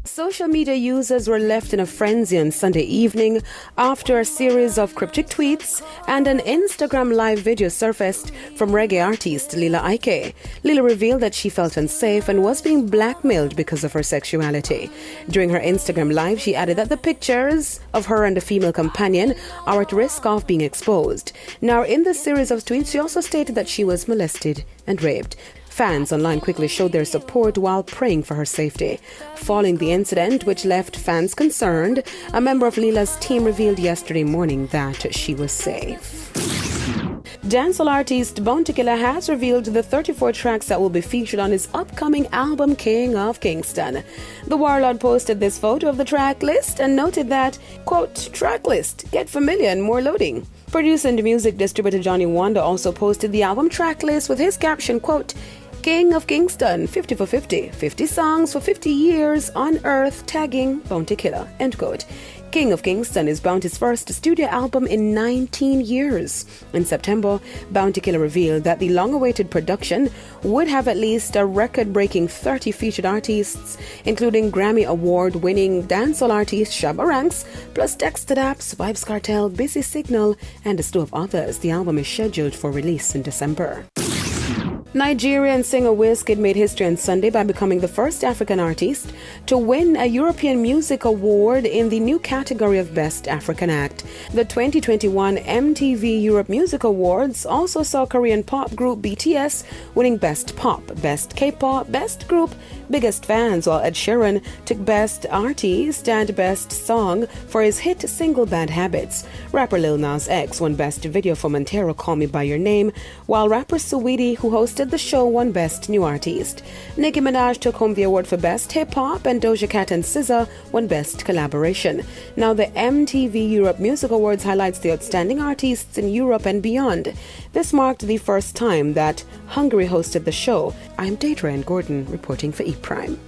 Social media users were left in a frenzy on Sunday evening after a series of cryptic tweets and an Instagram live video surfaced from reggae artist Lila Ike. Lila revealed that she felt unsafe and was being blackmailed because of her sexuality. During her Instagram live, she added that the pictures of her and a female companion are at risk of being exposed. Now, in this series of tweets, she also stated that she was molested and raped. Fans online quickly showed their support while praying for her safety. Following the incident, which left fans concerned, a member of Lila's team revealed yesterday morning that she was safe. Dancehall artist Bounty Killer has revealed the 34 tracks that will be featured on his upcoming album King of Kingston. The warlord posted this photo of the track list and noted that, quote, track list, get familiar and more loading. Producer and music distributor Johnny Wanda also posted the album track list with his caption, quote, King of Kingston, 50 for 50, 50 songs for 50 years on earth, tagging Bounty Killer, end quote. King of Kingston is Bounty's first studio album in 19 years. In September, Bounty Killer revealed that the long-awaited production would have at least a record-breaking 30 featured artists, including Grammy Award-winning dancehall artist Shabba Ranks, plus Dexter Daps, Vybz Kartel, Busy Signal, and a slew of others. The album is scheduled for release in December. Nigerian singer Wizkid made history on Sunday by becoming the first African artist to win a European Music Award in the new category of Best African Act. The 2021 MTV Europe Music Awards also saw Korean pop group BTS winning Best Pop, Best K-pop, Best Group, Biggest Fans, while Ed Sheeran took Best Artist and Best Song for his hit single Bad Habits. Rapper Lil Nas X won Best Video for Montero Call Me By Your Name, while rapper Saweetie, who hosted the show, won Best New Artist. Nicki Minaj took home the award for Best Hip Hop, and Doja Cat and SZA won Best Collaboration. Now, the MTV Europe Music Awards highlights the outstanding artists in Europe and beyond. This marked the first time that Hungary hosted the show. I'm Deidre Gordon reporting for E! Prime.